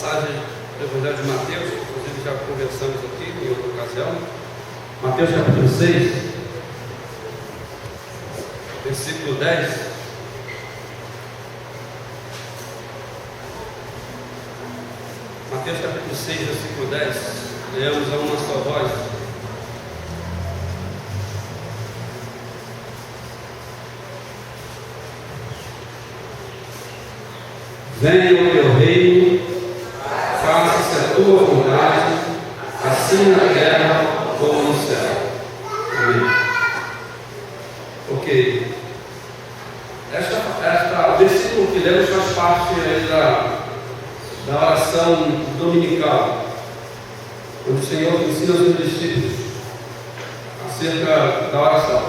passagem do Evangelho de Mateus, que inclusive já conversamos aqui em outra ocasião. Mateus capítulo 6, versículo 10. Mateus capítulo 6, versículo 10. Leamos a uma só voz. Venha o teu reino, faça-se a tua vontade, assim na terra como no céu. Amém. Ok. O versículo que lemos faz parte da oração dominical, onde o Senhor ensina os discípulos acerca da oração.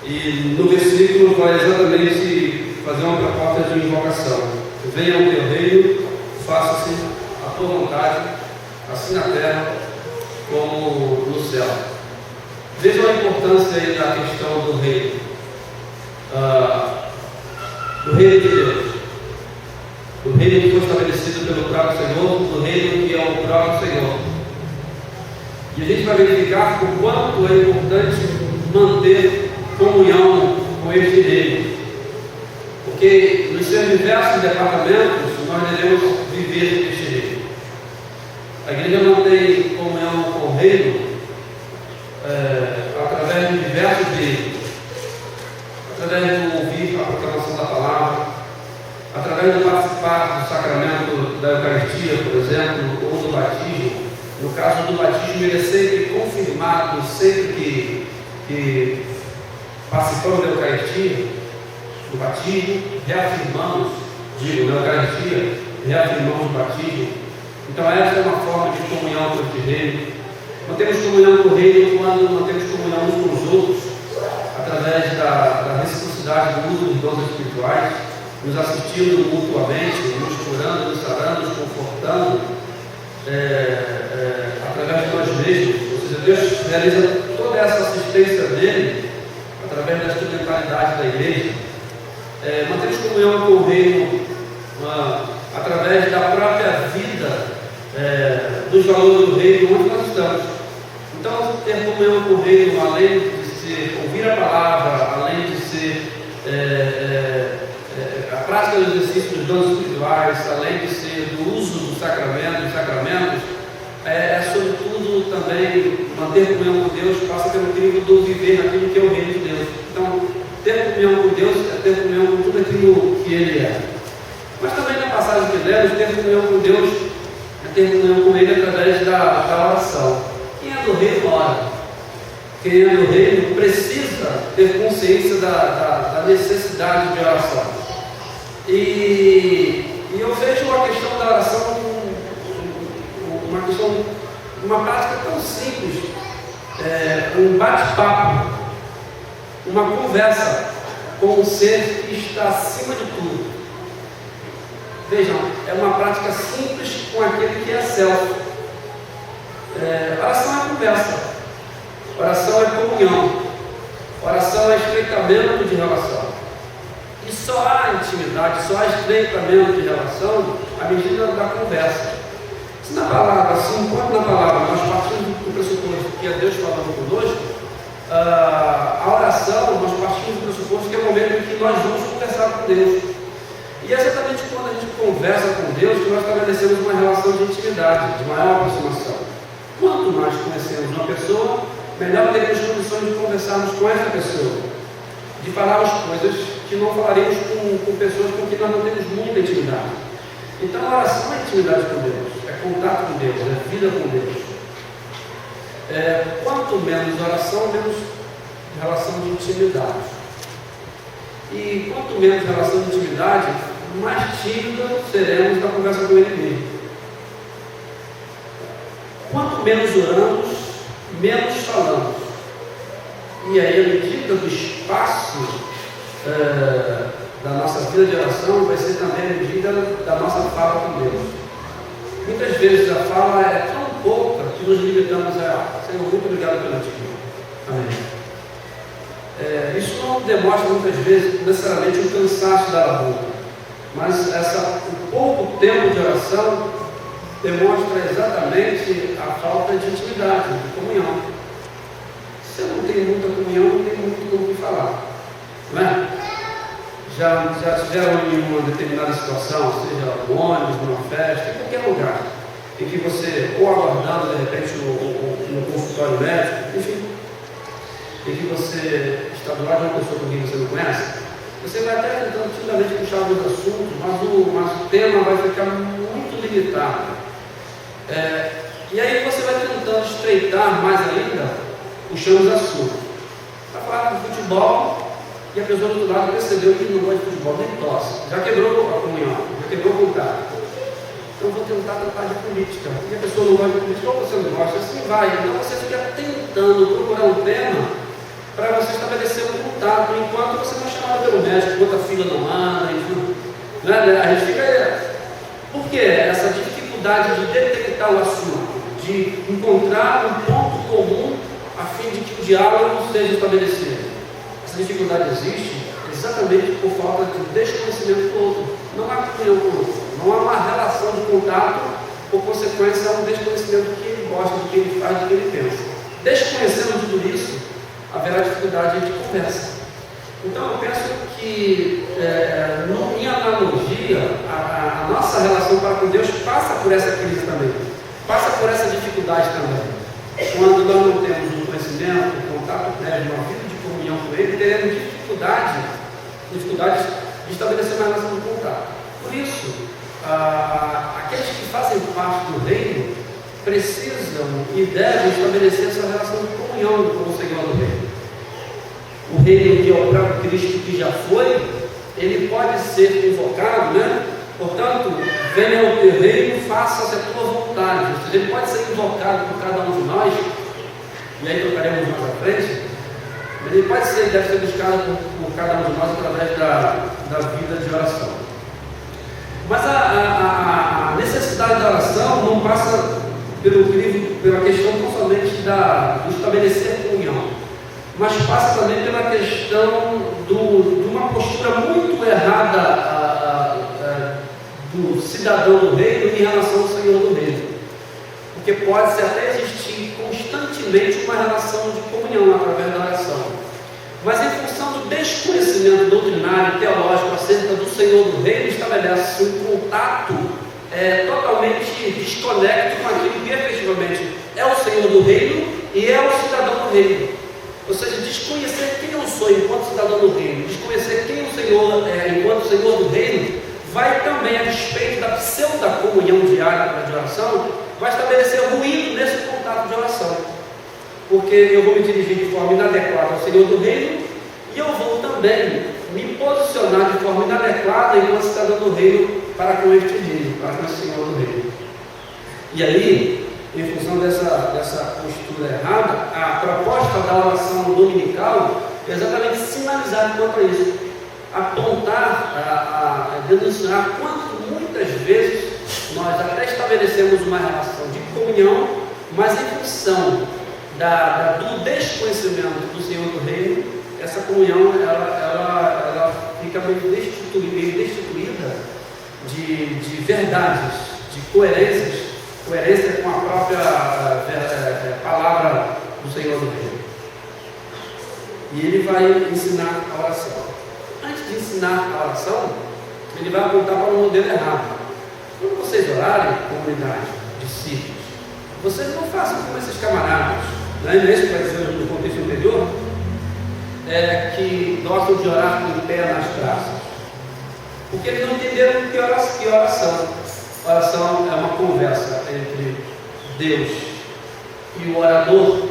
E no versículo vai exatamente fazer uma proposta de invocação. Venha o teu reino, faça-se a tua vontade, assim na terra como no céu. Vejam a importância aí da questão do reino, do reino de Deus, do reino que foi estabelecido pelo próprio Senhor, do reino que é o próprio Senhor. E a gente vai verificar o quanto é importante manter comunhão com este reino. Porque nos seus diversos departamentos nós devemos viver neste reino. A igreja não tem comunhão com o reino através de diversos meios, através de ouvir a proclamação da palavra, através de participar do sacramento da Eucaristia, por exemplo, ou do batismo. No caso do batismo, ele é sempre confirmado, sempre que participamos da Eucaristia. No batismo, reafirmamos, na Eucaristia, reafirmamos o batismo. Então, essa é uma forma de comunhão com este reino. Mantemos comunhão com o reino quando mantemos comunhão uns com os outros, através da reciprocidade do uso dos dons espirituais, nos assistindo mutuamente, nos curando, nos sarando, nos confortando, através de nós mesmos. Ou seja, Deus realiza toda essa assistência dele através da instrumentalidade da igreja. Mantemos comunhão com o reino através da própria vida dos valores do reino onde nós estamos. Então, ter comunhão com o reino, além de ser ouvir a palavra, além de ser a prática do exercício dos dons espirituais, além de ser do uso dos sacramentos, sobretudo também manter comunhão com Deus passa pelo crivo do viver naquilo que é o reino de Deus. Então, ter comunhão com Deus é ter comunhão com tudo aquilo que Ele é. Mas também na passagem que lemos, ter comunhão com Deus é ter comunhão com Ele através da oração. Quem é do reino ora. Quem é do reino precisa ter consciência da necessidade de oração. E eu vejo a questão da oração como uma prática tão simples, um bate-papo, uma conversa com um ser que está acima de tudo. Vejam, é uma prática simples com aquele que é self. Oração é conversa, oração é comunhão, oração é estreitamento de relação. E só há intimidade, só há estreitamento de relação à medida da conversa. Se na palavra, assim, enquanto na palavra nós partimos do pressuposto que é Deus falando conosco, a oração, nós partimos do pressuposto que é o momento em que nós vamos conversar com Deus. E é exatamente quando a gente conversa com Deus que nós estabelecemos uma relação de intimidade, de maior aproximação. Quanto mais conhecemos uma pessoa, melhor teremos condições de conversarmos com essa pessoa, de falarmos coisas que não falaremos com pessoas com quem nós não temos muita intimidade. Então a oração é intimidade com Deus, é contato com Deus, é vida com Deus. Quanto menos oração, menos relação de intimidade. E quanto menos relação de intimidade, mais tímida seremos na conversa com Ele mesmo. Quanto menos oramos, menos falamos. E aí, a medida do espaço da nossa vida de oração vai ser também a medida da nossa fala com Deus. Muitas vezes a fala é tão pouca que nos limitamos a Senhor, muito obrigado pela ti. Amém. Isso não demonstra muitas vezes necessariamente um cansaço da labor, Mas o pouco tempo de oração demonstra exatamente a falta de intimidade, de comunhão. Se eu não tenho muita comunhão, não tenho muito com o que falar, não é? Já tiveram em uma determinada situação, seja no ônibus, numa festa, em qualquer lugar, em que você, ou aguardando de repente no consultório médico, enfim, em que você está do lado de uma pessoa com quem você não conhece, você vai até tentando timidamente puxar alguns assuntos, mas o tema vai ficar muito limitado. E aí você vai tentando estreitar mais ainda, puxando os assuntos. Para falar de futebol, e a pessoa do outro lado percebeu que não gosta de futebol, nem tosse, já quebrou a comunhão, já quebrou o contato. Então vou tentar tratar de política, e a pessoa não gosta de política, ou você não gosta, assim vai. Então você fica tentando procurar um tema para você estabelecer um contato, enquanto você não é chamado pelo médico, enquanto a fila não anda, enfim. Né? A gente fica. Por quê? Essa dificuldade de detectar o assunto, de encontrar um ponto comum a fim de que o diálogo seja estabelecido. Essa dificuldade existe exatamente por falta de desconhecimento do outro. Não há comunhão com o outro, não há uma relação de contato, por consequência, há um desconhecimento do que ele gosta, do que ele faz, do que ele pensa. Desconhecendo tudo isso, haverá dificuldade de conversa. Então eu penso que, em analogia, a nossa relação para com Deus passa por essa crise também, passa por essa dificuldade também. Quando nós não temos um conhecimento, um contato prévio, uma vida de comunhão com Ele, teremos dificuldades de estabelecer uma relação de contato. Por isso, aqueles que fazem parte do reino precisam e devem estabelecer essa relação de comunhão com o Senhor do reino. O reino que é o próprio Cristo que já foi, ele pode ser invocado, né? Portanto, venha o teu reino, faça-se a tua vontade. Ou seja, ele pode ser invocado por cada um de nós, e aí tocaremos mais à frente, mas ele pode ser, deve ser buscado por cada um de nós através da vida de oração. Mas a necessidade da oração não passa pela questão não somente do estabelecer comunhão, mas passa também pela questão de uma postura muito errada do cidadão do reino em relação ao Senhor do reino. Porque pode-se até existir constantemente uma relação de comunhão através da oração. Mas em função do desconhecimento doutrinário e teológico acerca do Senhor do reino, estabelece um contato totalmente desconecto com aquilo que efetivamente é o Senhor do reino e é o cidadão do reino. Ou seja, desconhecer quem eu sou enquanto cidadão do reino, desconhecer quem o Senhor é enquanto Senhor do reino, vai também, a respeito da pseudo-comunhão diária de oração, vai estabelecer ruído nesse contato de oração. Porque eu vou me dirigir de forma inadequada ao Senhor do reino, e eu vou também me posicionar de forma inadequada enquanto cidadão do reino para com este reino, para com o Senhor do reino. E aí, em função dessa postura errada, a proposta da oração dominical é exatamente sinalizar quanto a isso, apontar, denunciar quanto muitas vezes nós até estabelecemos uma relação de comunhão, mas em função do desconhecimento do Senhor do reino, essa comunhão ela fica meio destituída de verdades, de coerência com a própria palavra do Senhor do reino. E ele vai ensinar a oração. Antes de ensinar a oração, ele vai apontar para um modelo errado. Quando vocês orarem, comunidade, discípulos, vocês não façam como esses camaradas, não é isso que vai dizer no contexto anterior, que gostam de orar com o pé nas praças, porque eles não entenderam que oração. Oração é uma conversa entre Deus e o orador,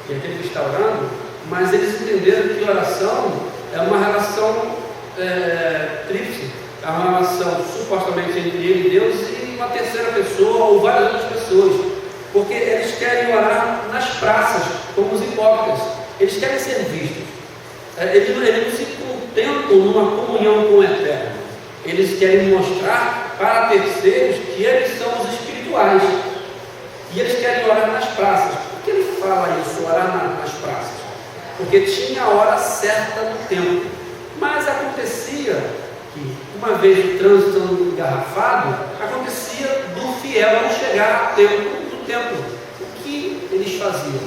que é aquele que está orando, mas eles entenderam que oração é uma relação tríplice, é uma relação supostamente entre ele e Deus e uma terceira pessoa ou várias outras pessoas, porque eles querem orar nas praças, como os hipócritas, eles querem ser vistos, eles não se contentam numa comunhão com o Eterno, eles querem mostrar para terceiros que eles são os espirituais, e eles querem orar nas praças. Por que ele fala isso, orar nas praças? Porque tinha a hora certa no tempo, mas acontecia que uma vez o trânsito engarrafado, acontecia do fiel não chegar a tempo do templo. O que eles faziam?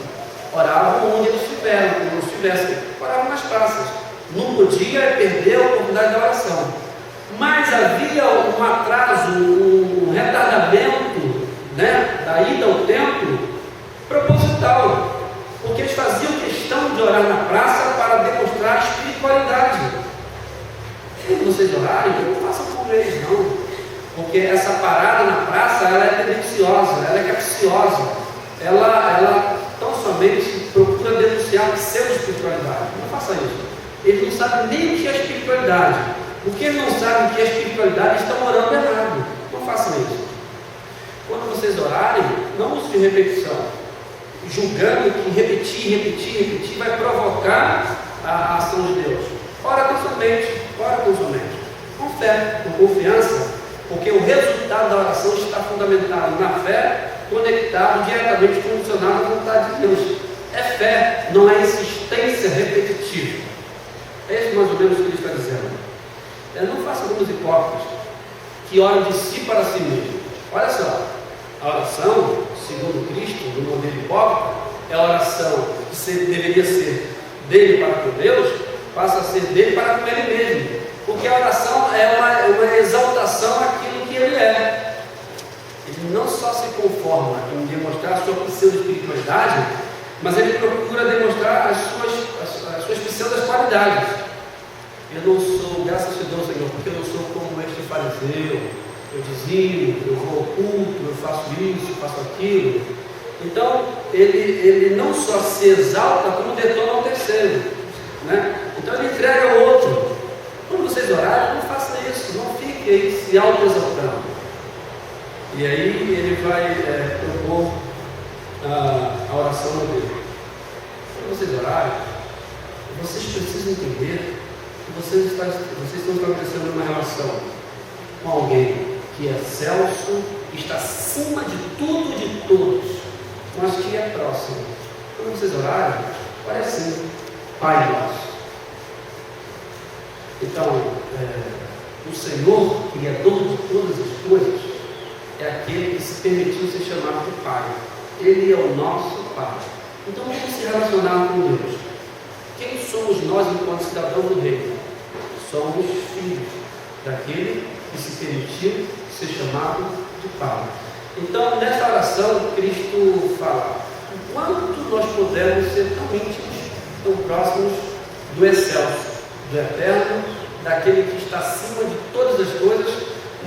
Oravam onde eles estivessem, oravam nas praças. Não podia perder a oportunidade da oração. Mas havia um atraso, um retardamento, né, da ida ao templo proposital, porque eles faziam questão de orar na praça para demonstrar a espiritualidade. Quando vocês orarem, não façam como eles, não, porque essa parada na praça, ela é tendenciosa, ela é capciosa, ela tão somente procura denunciar pseudo-espiritualidade. Não faça isso. Eles não sabem nem o que é espiritualidade. Porque eles não sabem o que é espiritualidade, estão orando errado. Não façam isso. Quando vocês orarem, não use de repetição, julgando que repetir vai provocar a ação de Deus. Ora com sua mente, com fé, com confiança, porque o resultado da oração está fundamentado na fé, conectado, diretamente condicionado à vontade de Deus. É fé, não é insistência repetitiva. É isso mais ou menos o que ele está dizendo. Não faça como os hipócritas, que oram de si para si mesmo. Olha só, a oração, segundo Cristo, no modelo hipócrita, é a oração que deveria ser dele para com Deus, passa a ser dele para com ele mesmo. Porque a oração é uma exaltação àquilo que ele é. Ele não só se conforma em demonstrar a sua pseudo-espiritualidade, mas ele procura demonstrar as suas pseudo-qualidades. Eu não sou, graças a Deus, Senhor, porque eu não sou como este fariseu. Eu dizimo, eu vou ao culto, eu faço isso, eu faço aquilo. Então, ele não só se exalta, como detona o terceiro, né? Então, ele entrega ao outro. Quando vocês orarem, não façam isso, não fiquem aí se auto-exaltando. E aí, ele vai propor a oração dele. Quando vocês orarem, vocês precisam entender que vocês estão estabelecendo uma relação com alguém que é excelso, que está acima de tudo e de todos, mas que é próximo. Quando vocês orarem, olha assim: Pai nosso. Então, o Senhor, Criador de todas as coisas, é aquele que se permitiu ser chamado de Pai. Ele é o nosso Pai. Então, vamos se relacionar com Deus. Quem somos nós enquanto cidadãos do reino? Somos filhos daquele que se permitiu ser chamado de Pai. Então, nessa oração, Cristo fala: o quanto nós podemos ser tão íntimos, tão próximos do excelso, do eterno, daquele que está acima de todas as coisas,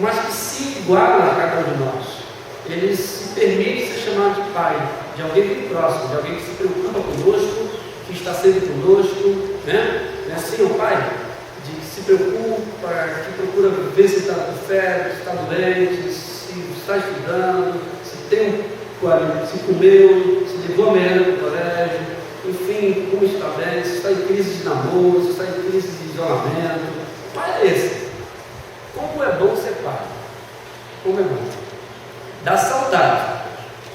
mas que se iguala a cada um de nós. Ele se permite ser chamado de Pai, de alguém bem próximo, de alguém que se preocupa conosco, que está sempre conosco, né? É assim, o Pai, de que se preocupa, que procura ver se está com febre, se está doente, se está estudando, se comeu, se levou a merenda para o colégio, enfim, como está bem, se está em crise de namoro, se está em crise de isolamento. Pai é esse. Como é bom ser pai. Como é bom. Dá saudade.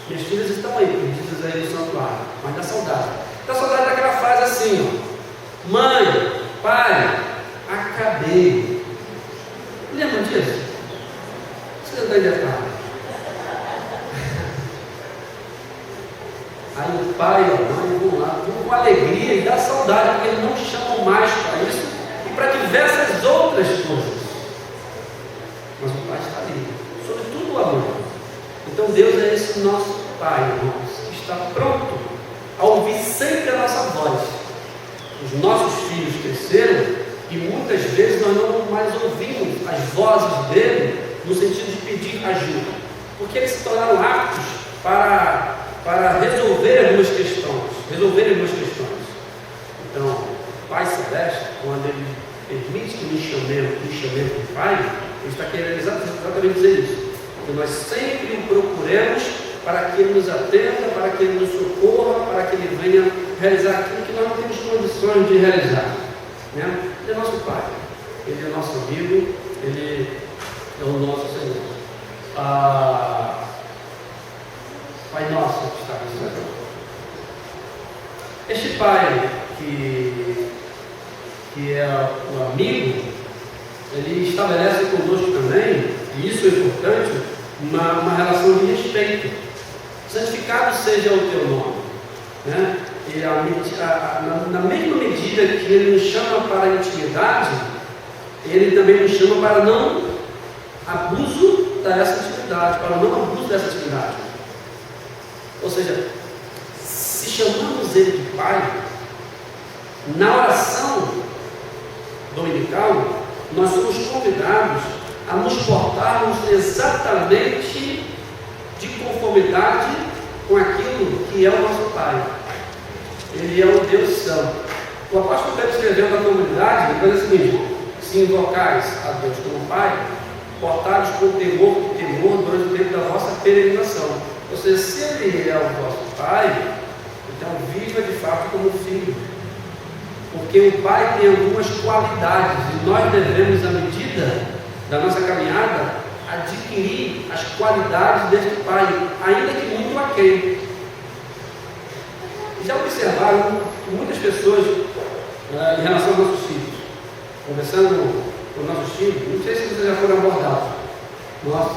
Minhas filhas estão aí, perdidas aí no santuário, mas dá saudade. Dá saudade daquela frase assim, ó: mãe, pai, acabei. Lembra disso? Você não tem detalhe. Aí o pai e a mãe vão lá, vão com alegria e dá saudade, porque eles não chamam mais para isso e para diversas outras coisas. Mas o pai está ali, sobretudo o amor. Então Deus é esse nosso Pai, irmãos, que está pronto a ouvir sempre a nossa voz. Os nossos filhos cresceram e muitas vezes nós não mais ouvimos as vozes dele no sentido de pedir ajuda, porque eles se tornaram aptos para resolver algumas questões. Então, o Pai Celeste, quando ele permite que nos chamemos de Pai, ele está querendo exatamente dizer isso. Que nós sempre o procuremos para que ele nos atenda, para que ele nos socorra, para que ele venha realizar aquilo que nós não temos condições de realizar, né? Ele é nosso Pai, ele é nosso amigo, ele é o nosso Senhor. Pai nosso que está no céu. Este Pai que é o amigo, ele estabelece conosco também, e isso é importante, uma relação de respeito. Santificado seja o teu nome. Né? E na mesma medida que ele nos chama para a intimidade, ele também nos chama para não abuso dessa intimidade, para não abuso dessa intimidade. Ou seja, se chamamos ele de Pai, na oração dominical, nós somos convidados a nos portarmos exatamente de conformidade com aquilo que é o nosso Pai. Ele é o Deus Santo. O apóstolo Pedro escreveu na comunidade, ele diz o seguinte: se invocais a Deus como Pai, portai-vos com temor durante o tempo da vossa peregrinação. Ou seja, se ele é o vosso Pai, então viva de fato como filho. Porque o Pai tem algumas qualidades e nós devemos, à medida da nossa caminhada, adquirir as qualidades deste Pai, ainda que muito aquém. Já observaram muitas pessoas em relação aos nossos filhos, conversando com os nossos filhos, não sei se vocês já foram abordados. Nossa,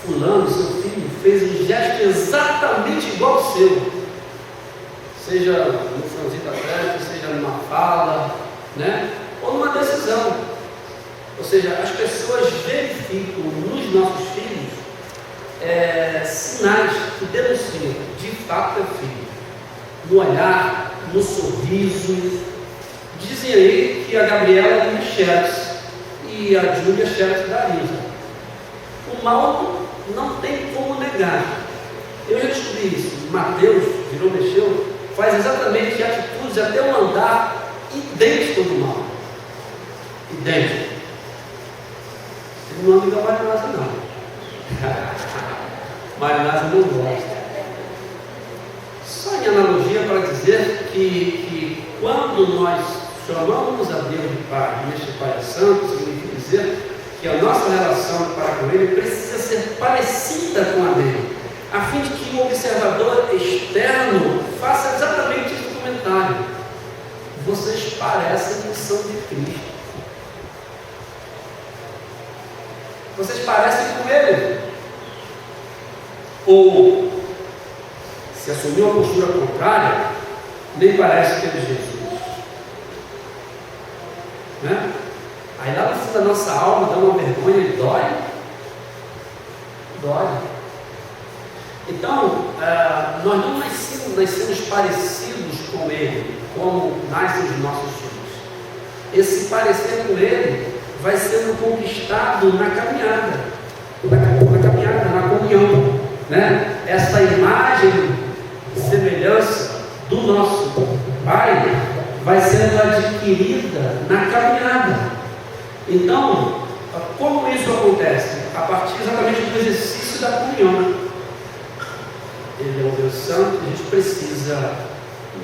fulano, seu filho, fez um gesto exatamente igual ao seu. Seja no franzir da testa, seja numa fala, né? Ou numa decisão. Ou seja, as pessoas verificam nos nossos filhos sinais que denunciam, de fato é filho. No olhar, no sorriso. Dizem aí que a Gabriela é de Xerox e a Júlia é Xerox da Lisa. O mal não tem como negar. Eu já descobri isso. Mateus, virou, mexeu, faz exatamente atitudes, até um andar idêntico do mal. Idêntico. Ele não anda igual a Marinasa, não. Marinasa não gosta. Só em analogia para dizer que quando nós chamamos a Deus de Pai, e este Pai é santo, significa dizer que a nossa relação para com Ele precisa ser parecida com a dele, a fim de que o observador externo faça exatamente esse comentário: vocês parecem que são de Cristo, vocês parecem com Ele. Ou, se assumiu uma postura contrária, nem parece que é de Jesus, né? Aí lá no fundo da nossa alma dá uma vergonha e dói. Então, nós não nascemos parecidos com Ele, como nascem os nossos filhos. Esse parecer com Ele vai sendo conquistado na caminhada, na comunhão, né? Essa imagem e semelhança do nosso Pai vai sendo adquirida na caminhada. Então, como isso acontece? A partir exatamente do exercício da comunhão. Ele é o Deus Santo, a gente precisa,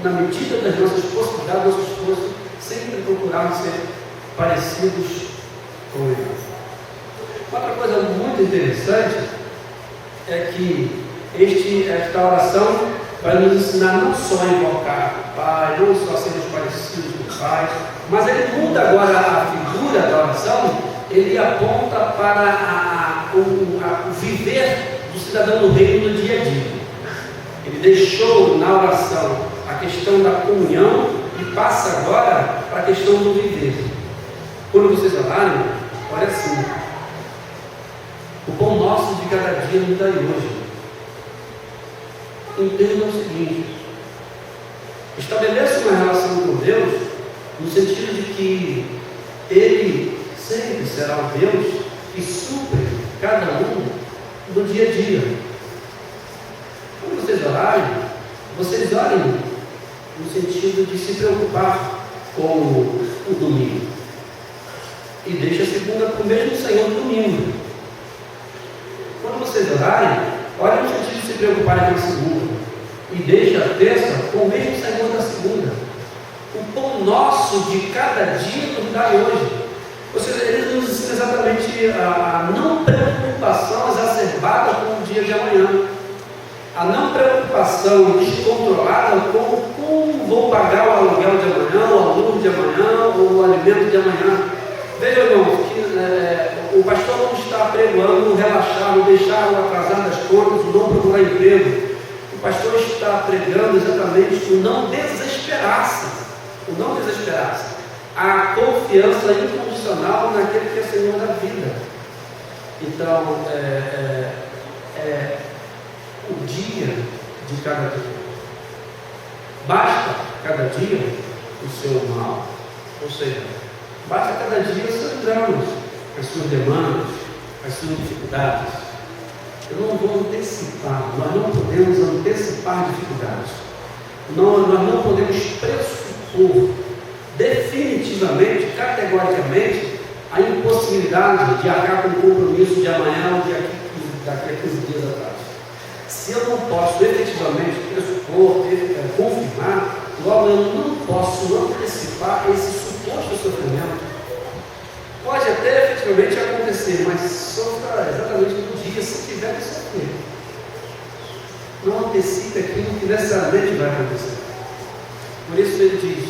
na medida das nossas possibilidades, das nossas forças, sempre procurar ser parecidos com Ele. Outra coisa muito interessante é que esta oração vai nos ensinar não só a invocar o Pai, não só a sermos parecidos com o Pai, mas ele muda agora a figura da oração, ele aponta para o viver do cidadão do reino no dia a dia. Ele deixou na oração a questão da comunhão e passa agora para a questão do viver. Quando vocês orarem, olha assim: o pão nosso de cada dia nos dai hoje. Entenda o seguinte: estabeleça uma relação com Deus no sentido de que Ele sempre será o Deus que supre cada um no dia a dia. Quando vocês orem no sentido de se preocupar com o domingo, e deixa a segunda para o mesmo Senhor do domingo. Quando vocês orem no sentido de se preocuparem com a segunda, e deixa a terça com o mesmo Senhor da segunda. O pão nosso de cada dia nos dá hoje. Ou seja, ele nos ensina exatamente a não preocupação exacerbada com o dia de amanhã, a não preocupação descontrolada com como vou pagar o aluguel de amanhã, o aluno de amanhã, ou o alimento de amanhã. Veja, irmãos, que o pastor não está pregoando o relaxar, o deixar o atrasar das contas, o não procurar emprego. O pastor está pregando exatamente o não desesperar-se. O não desesperar-se. A confiança incondicional naquele que é Senhor da vida. Então, o dia de cada dia. Basta cada dia o seu mal. Ou seja, basta cada dia os seus dramas, as suas demandas, as suas dificuldades. Eu não vou antecipar, nós não podemos antecipar dificuldades. Nós não podemos pressupor definitivamente, categoricamente, a impossibilidade de arcar com o compromisso de amanhã ou daqui a 15 dias atrás. Se eu não posso efetivamente pressupor, confirmar, logo eu não posso antecipar esse suposto sofrimento. Pode até efetivamente acontecer, mas sofra exatamente no dia, se tiver que sofrer. Não antecipe aquilo que necessariamente vai acontecer. Por isso ele diz: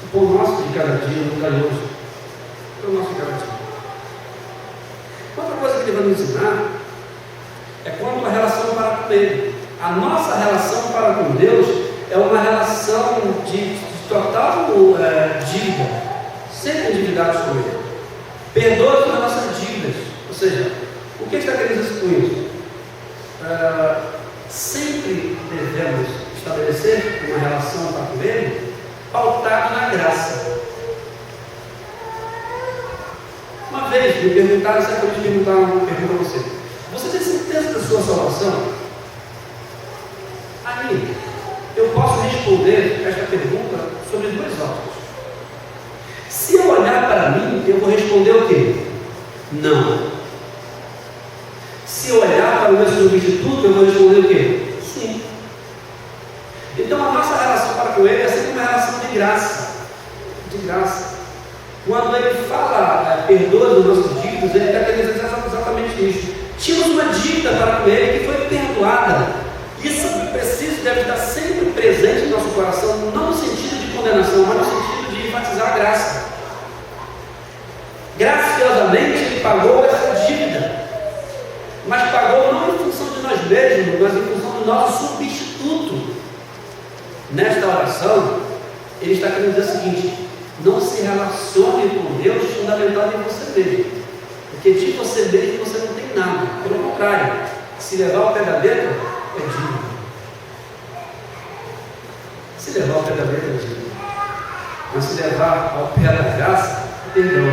o pão nosso de cada dia não dá hoje. O pão nosso de cada dia. Outra coisa que ele vai nos ensinar é quanto a relação para com ele. A nossa relação para com Deus é uma relação de total dívida, sempre endividados com ele. Perdoa as nossas dívidas. Ou seja, o que está querendo dizer com isso? Sempre devemos estabelecer uma relação para com ele pautada na graça. Uma vez me perguntaram, certamente perguntaram uma pergunta a você: você tem certeza da sua salvação? Aí, eu posso responder esta pergunta sobre duas óticas. Se eu olhar para mim, eu vou responder o quê? Não. Se eu olhar para o meu substituto, eu vou responder o quê? Sim. Então a nossa relação para com ele é sempre uma relação de graça. De graça. Quando ele fala, perdoa os nossos dívidas, ele está querendo dizer exatamente isso. Tínhamos uma dívida para com ele que foi perdoada. Isso deve estar sempre presente no nosso coração, não no sentido de condenação, mas no sentido de enfatizar a graça. Graciosamente ele pagou essa dívida, mas pagou não em função de nós mesmos, mas em função do nosso substituto. Nesta oração, ele está querendo dizer o seguinte: não se relacione com Deus fundamentado em você mesmo, porque de você mesmo você não tem nada. Pelo contrário, se levar ao pé da letra, é dívida. Se levar ao pé da letra, é dívida. Mas se levar ao pé da graça, é perdão.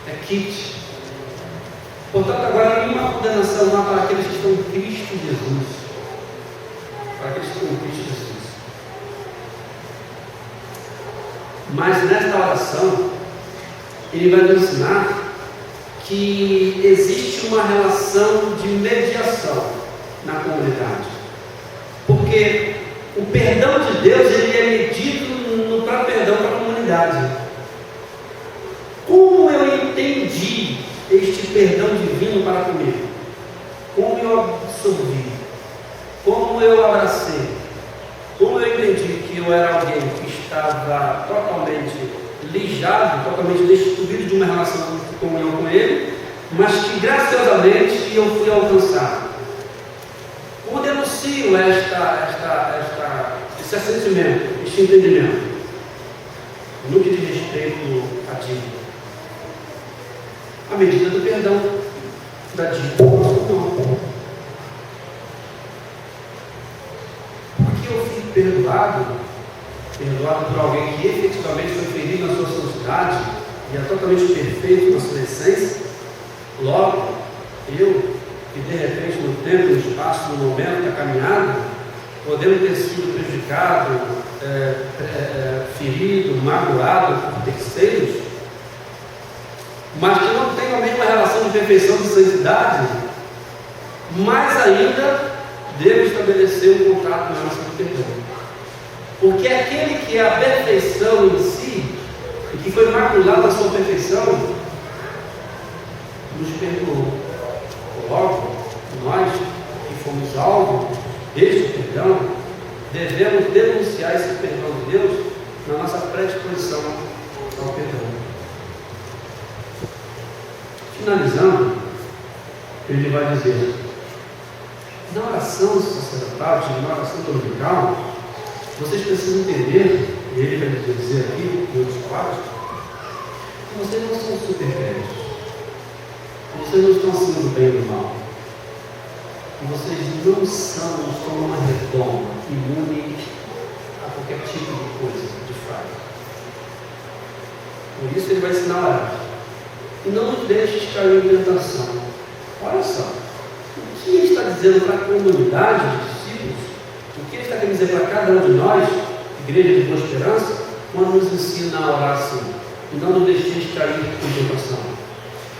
É kit. Portanto, agora nenhuma condenação não há para aqueles que estão em Cristo Jesus. Para aqueles que estão em Cristo Jesus. Mas nesta oração, ele vai nos ensinar que existe uma relação de mediação na comunidade. Porque o perdão de Deus, ele é medido no próprio perdão para a comunidade. Como eu entendi este perdão divino para comigo? Como eu absorvi? Como eu abracei? Como eu entendi que eu era alguém que estava totalmente lijado, totalmente destituído de uma relação de comunhão com Ele, mas que graciosamente eu fui alcançado? Como denuncio esse assentimento, este entendimento? No que diz respeito à dívida. A medida do perdão da dívida. Não. Porque eu fui perdoado por alguém que efetivamente foi ferido na sua santidade e é totalmente perfeito na sua essência. Logo, eu, que de repente no tempo, no espaço, no momento da caminhada, podemos ter sido prejudicado, ferido, magoado por terceiros, mas que não tem a mesma relação de perfeição de santidade, mais ainda devo estabelecer um contato na relação de perdão. Porque aquele que é a perfeição em si, e que foi maculado na sua perfeição, nos perdoou. Logo, nós que fomos alvo deste perdão, devemos denunciar esse perdão de Deus na nossa predisposição ao perdão. Finalizando, ele vai dizer: na oração sacerdotal, na oração dominical, vocês precisam entender, e ele vai dizer aqui, em outros quadros, que vocês não são super crentes, vocês não estão acima do bem e do mal, e vocês não estão numa redoma imune a qualquer tipo de coisa, de falha. Por isso ele vai ensinar a orar. E não nos deixes cair em tentação. Olha só, o que ele está dizendo para a comunidade de discípulos, o que ele está querendo dizer para cada um de nós, Igreja de Boa Esperança, quando nos ensina a orar assim, e não nos deixes cair em tentação.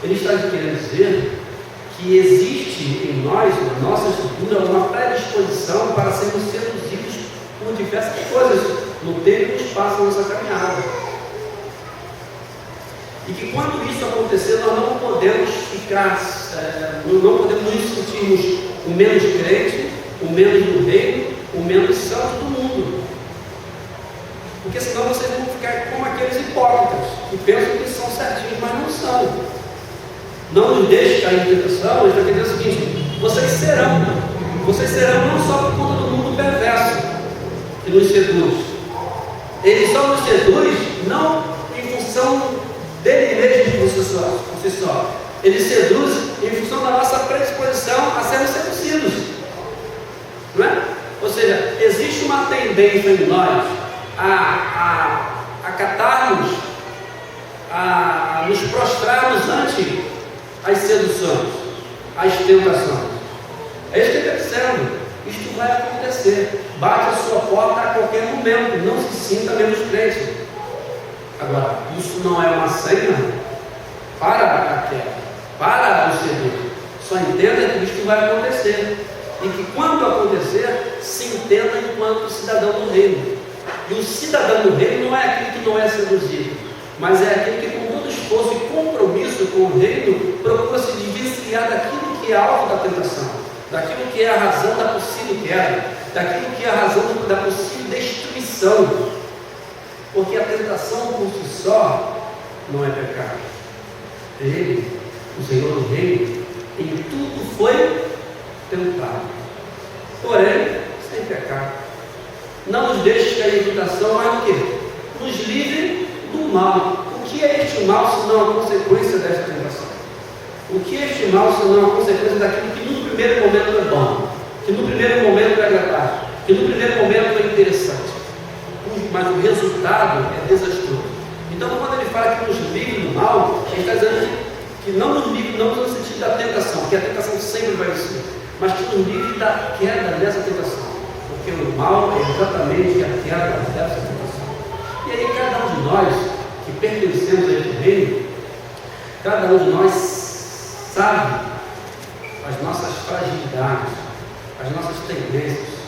Ele está querendo dizer que existe em nós, na nossa estrutura, uma predisposição para sermos seduzidos por diversas coisas no tempo e no espaço da nossa caminhada. E que quando isso acontecer, nós não podemos ficar, não podemos nos sentirmos o menos crente, o menos do reino, o menos santo do mundo. Porque senão vocês vão ficar como aqueles hipócritas, que pensam que são certinhos, mas não são. Não nos deixe cair em tentação. Ele está querendo dizer o seguinte: vocês serão não só por conta do mundo perverso que nos seduz. Ele só nos seduz não em função dele mesmo por si só. Ele seduz em função da nossa predisposição a sermos seduzidos. Não é? Ou seja, existe uma tendência em nós a acatarmos, a nos prostrarmos ante as seduções, as tentações. É isso que ele está dizendo. Isto vai acontecer. Bate a sua porta a qualquer momento. Não se sinta menos crente. Agora, isso não é uma senha para a queda, para o seduz. Só entenda que isto vai acontecer. E que quando acontecer, se entenda enquanto cidadão do reino. E o cidadão do reino não é aquele que não é seduzido, mas é aquele que, com todo esforço e compromisso com o reino, procura se desvencilhar daquilo que é alvo da tentação, daquilo que é a razão da possível queda, daquilo que é a razão da possível destruição. Porque a tentação por si só não é pecado. Ele, o Senhor do reino, em tudo foi tentado, porém sem pecado. Não nos deixe cair em tentação, mas o quê? Nos livre do mal. O que é este mal senão a consequência desta tentação? O que é este mal senão a consequência daquilo que no primeiro momento é bom, que no primeiro momento é agradável, que no primeiro momento é interessante, mas o resultado é desastroso. Então, quando ele fala que nos livre do mal, ele está dizendo que não nos livre, não no sentido da tentação, porque a tentação sempre vai existir, mas que nos livre da queda dessa tentação. Porque o mal é exatamente a queda dessa tentação. E aí cada um de nós que pertencemos a este reino, cada um de nós sabe as nossas fragilidades, as nossas tendências,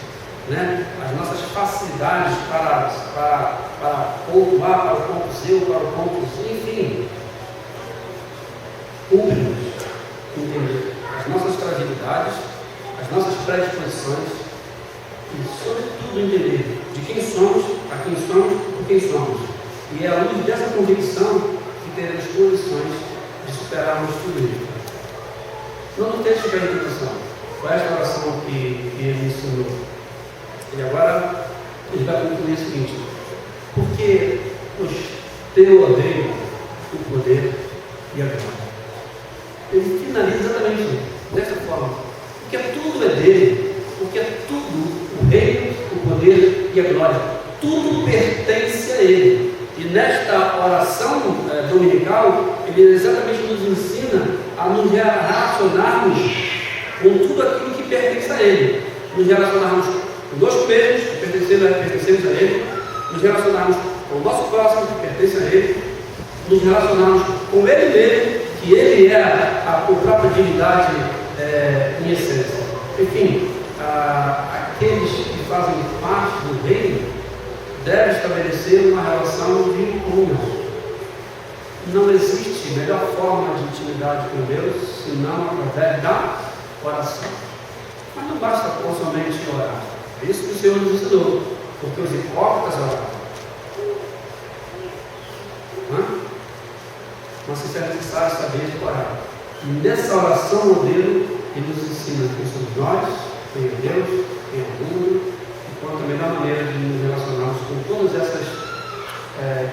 né? As nossas facilidades para ponto A, para o ponto Z, para o ponto Z, enfim. Cumpre-nos entender as nossas fragilidades, as nossas predisposições, e, sobretudo, entender de quem somos, a quem somos, por quem somos. E é à luz dessa convicção que teremos condições de superarmos tudo isso. Não nos deixe cair em tentação. Foi esta oração que ele ensinou. E agora ele vai concluir o seguinte: porque os teu odeio o poder e a glória. Ele finaliza exatamente isso, desta forma: porque tudo é dele, porque tudo, o reino, o poder e a glória, tudo pertence a ele. E nesta oração dominical, ele exatamente nos ensina a nos relacionarmos com tudo aquilo que pertence a ele. Nos relacionarmos conosco mesmos, que pertencemos a ele, nos relacionarmos com o nosso próximo, que pertence a ele, nos relacionarmos com ele mesmo, que ele é a própria divindade em essência. Enfim, aqueles que fazem parte do reino devem estabelecer uma relação de comunhão. Não existe melhor forma de intimidade com Deus senão através da oração. Mas não basta somente orar. É isso que o Senhor nos ensinou, porque os hipócritas oravam. mas se é necessário saber orar. E nessa oração modelo, ele nos ensina quem somos nós, quem é Deus, quem é o mundo, e quanto a melhor maneira de nos relacionarmos com todas essas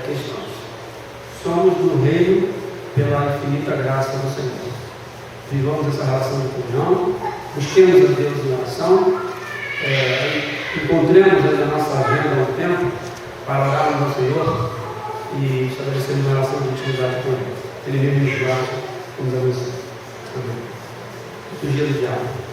questões. Somos no reino pela infinita graça do Senhor. Vivamos essa relação de comunhão, busquemos a Deus em oração, encontremos aí na nossa agenda um tempo para orarmos ao Senhor e estabelecemos uma relação de intimidade com Ele. Ele mesmo nos guarda, nos abençoe. Amém. Fugir do diabo.